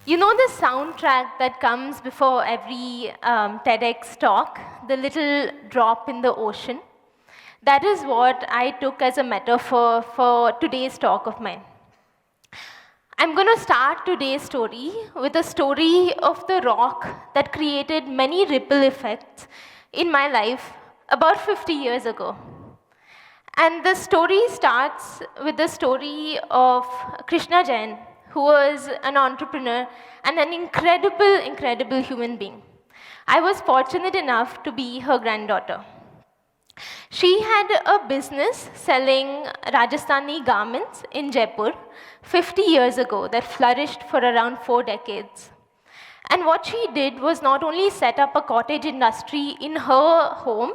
You know the soundtrack that comes before every TEDx talk, the little drop in the ocean? That is what I took as a metaphor for today's talk of mine. I'm going to start today's story with a story of the rock that created many ripple effects in my life about 50 years ago. And the story starts with the story of Megna Jain, who was an entrepreneur and an incredible human being. I was fortunate enough to be her granddaughter. She had a business selling Rajasthani garments in Jaipur 50 years ago that flourished for around 4 decades. And what she did was not only set up a cottage industry in her home,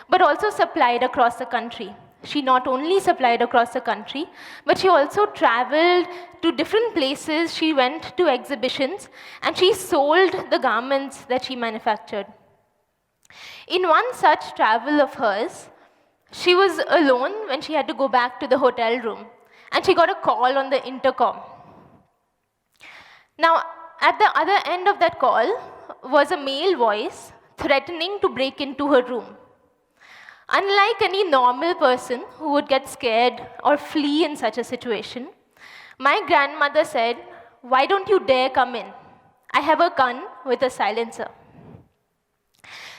but also supplied across the country. She not only supplied across the country, but she also traveled to different places. She went to exhibitions, and she sold the garments that she manufactured. In one such travel of hers, she was alone when she had to go back to the hotel room, and she got a call on the intercom. Now, at the other end of that call was a male voice threatening to break into her room. Unlike any normal person who would get scared or flee in such a situation, my grandmother said, "Why don't you dare come in? I have a gun with a silencer."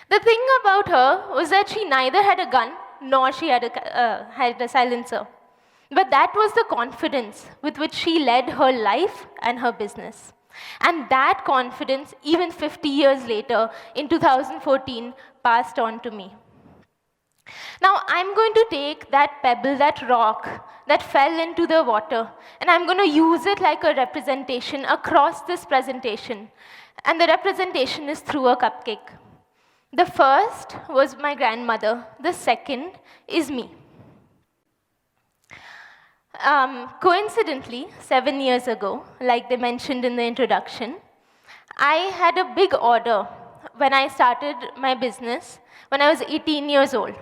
The thing about her was that she neither had a gun nor she had a silencer. But that was the confidence with which she led her life and her business. And that confidence, even 50 years later, in 2014, passed on to me. Now, I'm going to take that pebble, that rock that fell into the water, and I'm going to use it like a representation across this presentation. And the representation is through a cupcake. The first was my grandmother. The second is me. Coincidentally, 7 years ago, like they mentioned in the introduction, I had a big order when I started my business when I was 18 years old.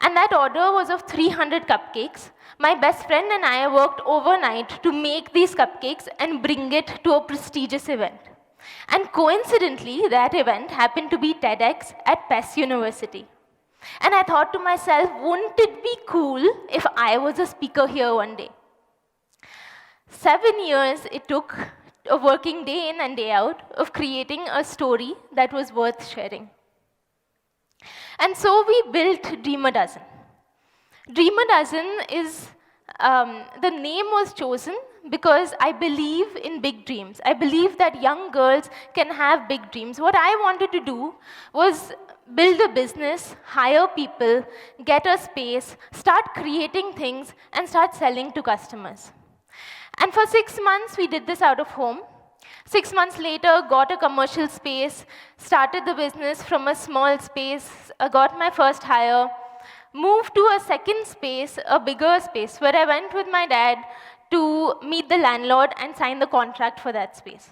And that order was of 300 cupcakes. My best friend and I worked overnight to make these cupcakes and bring it to a prestigious event. And coincidentally, that event happened to be TEDx at PESU University. And I thought to myself, wouldn't it be cool if I was a speaker here one day? 7 years it took, of working day in and day out, of creating a story that was worth sharing. And so we built Dream a Dozen. Dream a Dozen is, the name was chosen because I believe in big dreams. I believe that young girls can have big dreams. What I wanted to do was build a business, hire people, get a space, start creating things, and start selling to customers. And for 6 months, we did this out of home. 6 months later, got a commercial space, started the business from a small space, got my first hire, moved to a second space, a bigger space, where I went with my dad to meet the landlord and sign the contract for that space.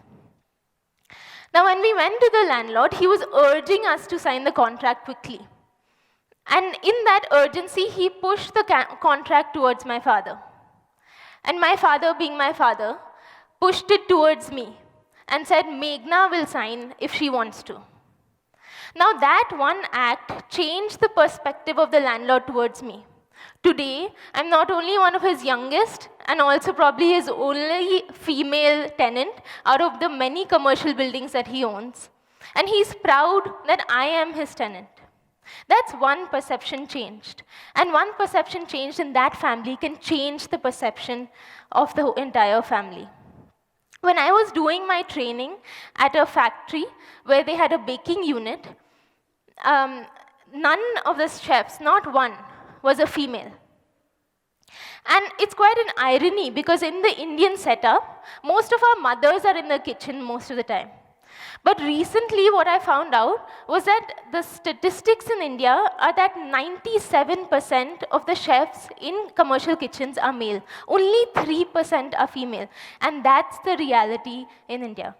Now, when we went to the landlord, he was urging us to sign the contract quickly. And in that urgency, he pushed the contract towards my father. And my father, being my father, pushed it towards me and said, "Megna will sign if she wants to." Now, that one act changed the perspective of the landlord towards me. Today, I'm not only one of his youngest, and also probably his only female tenant out of the many commercial buildings that he owns. And he's proud that I am his tenant. That's one perception changed. And one perception changed in that family can change the perception of the entire family. When I was doing my training at a factory where they had a baking unit, none of the chefs, not one, was a female. And it's quite an irony because in the Indian setup, most of our mothers are in the kitchen most of the time. But recently what I found out was that the statistics in India are that 97% of the chefs in commercial kitchens are male. Only 3% are female. And that's the reality in India.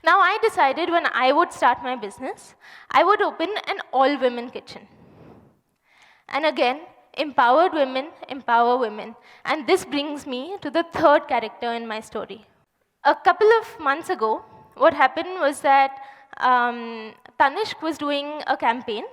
Now I decided when I would start my business, I would open an all-women kitchen. And again, empowered women empower women. And this brings me to the third character in my story. A couple of months ago, what happened was that Tanishq was doing a campaign,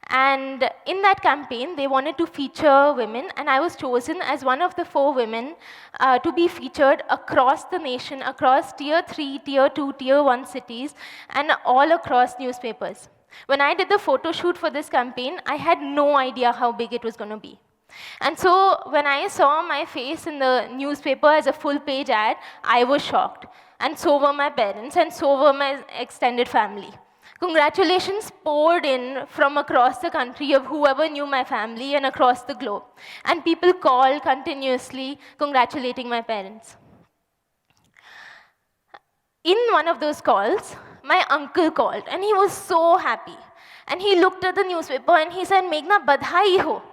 and in that campaign, they wanted to feature women, and I was chosen as one of the 4 women to be featured across the nation, across tier 3, tier 2, tier 1 cities, and all across newspapers. When I did the photo shoot for this campaign, I had no idea how big it was going to be. And so when I saw my face in the newspaper as a full-page ad, I was shocked. And so were my parents, and so were my extended family. Congratulations poured in from across the country of whoever knew my family and across the globe. And people called continuously congratulating my parents. In one of those calls, my uncle called, and he was so happy. And he looked at the newspaper and he said, "Megna, badhai ho."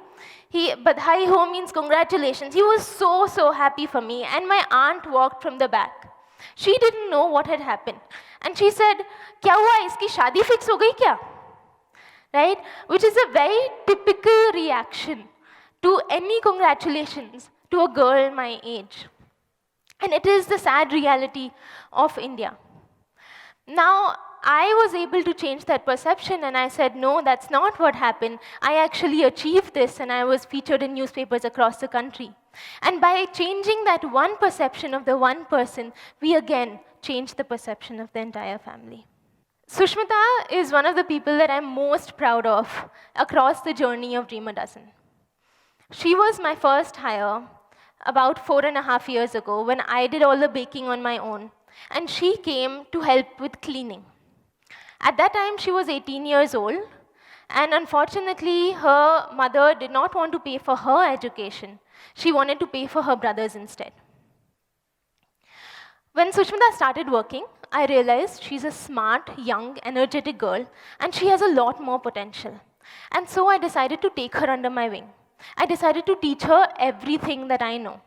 Badhai ho means congratulations. He was so happy for me. And my aunt walked from the back. She didn't know what had happened. And she said, "Kya hua? Iski shaadi fix ho gayi kya?" Right? Which is a very typical reaction to any congratulations to a girl my age. And it is the sad reality of India. Now, I was able to change that perception, and I said, no, that's not what happened. I actually achieved this, and I was featured in newspapers across the country. And by changing that one perception of the one person, we again changed the perception of the entire family. Sushmita is one of the people that I'm most proud of across the journey of Dream a Dozen. She was my first hire about 4.5 years ago when I did all the baking on my own. And she came to help with cleaning. At that time, she was 18 years old, and unfortunately, her mother did not want to pay for her education. She wanted to pay for her brothers instead. When Sushmita started working, I realized she's a smart, young, energetic girl, and she has a lot more potential. And so I decided to take her under my wing. I decided to teach her everything that I know.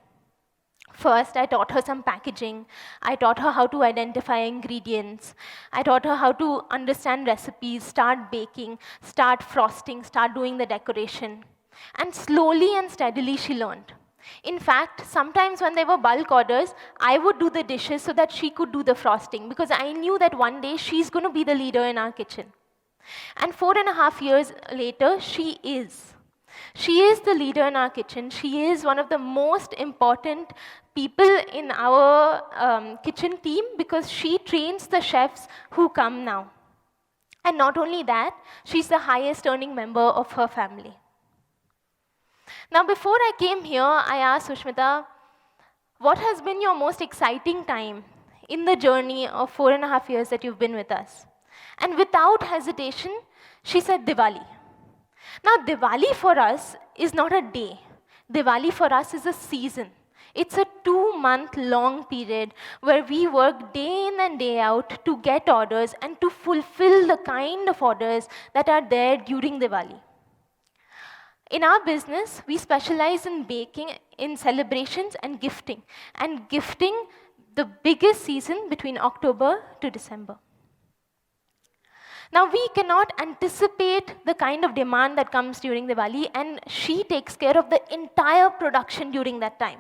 First, I taught her some packaging. I taught her how to identify ingredients. I taught her how to understand recipes, start baking, start frosting, start doing the decoration. And slowly and steadily, she learned. In fact, sometimes when there were bulk orders, I would do the dishes so that she could do the frosting, because I knew that one day she's going to be the leader in our kitchen. And 4.5 years later, she is. She is the leader in our kitchen. She is one of the most important people in our kitchen team because she trains the chefs who come now. And not only that, she's the highest earning member of her family. Now, before I came here, I asked Sushmita, what has been your most exciting time in the journey of 4.5 years that you've been with us? And without hesitation, she said Diwali. Now, Diwali for us is not a day. Diwali for us is a season. It's a 2-month-long period where we work day in and day out to get orders and to fulfill the kind of orders that are there during Diwali. In our business, we specialize in baking, in celebrations and gifting. And gifting, the biggest season between October to December. Now, we cannot anticipate the kind of demand that comes during Diwali, and she takes care of the entire production during that time.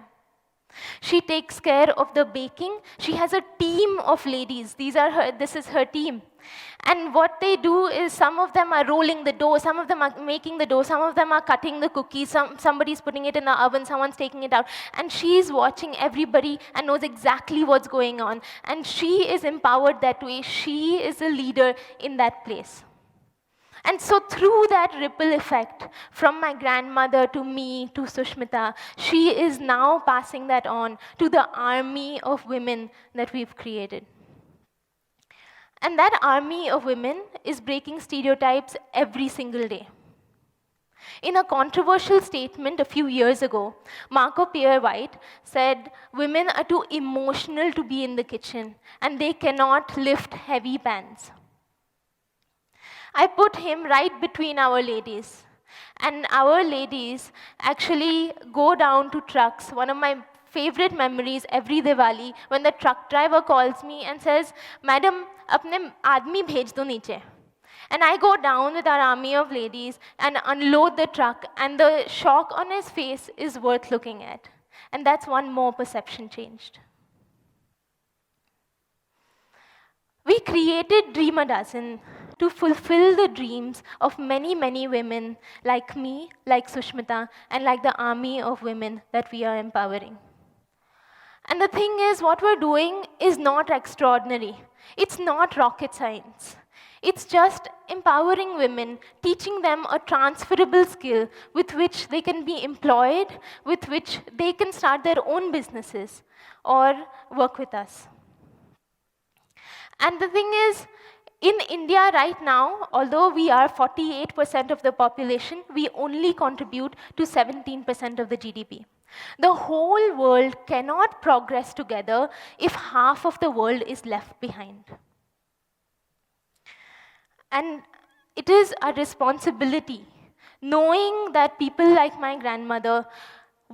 She takes care of the baking. She has a team of ladies. This is her team. And what they do is some of them are rolling the dough, some of them are making the dough, some of them are cutting the cookies, somebody's putting it in the oven, someone's taking it out. And she's watching everybody and knows exactly what's going on. And she is empowered that way. She is a leader in that place. And so through that ripple effect, from my grandmother to me to Sushmita, she is now passing that on to the army of women that we've created. And that army of women is breaking stereotypes every single day. In a controversial statement a few years ago, Marco Pierre White said, women are too emotional to be in the kitchen, and they cannot lift heavy pans. I put him right between our ladies. And our ladies actually go down to trucks. One of my favorite memories every Diwali, when the truck driver calls me and says, "Madam, apne aadmi bhej do niche." And I go down with our army of ladies and unload the truck, and the shock on his face is worth looking at. And that's one more perception changed. We created Dream a Dozen to fulfill the dreams of many, many women like me, like Sushmita, and like the army of women that we are empowering. And the thing is, what we're doing is not extraordinary. It's not rocket science. It's just empowering women, teaching them a transferable skill with which they can be employed, with which they can start their own businesses or work with us. And the thing is, in India right now, although we are 48% of the population, we only contribute to 17% of the GDP. The whole world cannot progress together if half of the world is left behind. And it is a responsibility, knowing that people like my grandmother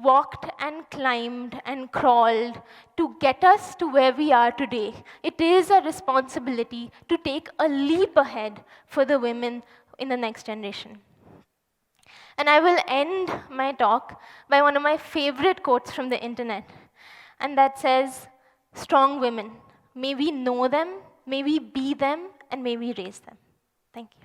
walked and climbed and crawled to get us to where we are today. It is a responsibility to take a leap ahead for the women in the next generation. And I will end my talk by one of my favorite quotes from the internet. And that says, "Strong women, may we know them, may we be them, and may we raise them." Thank you.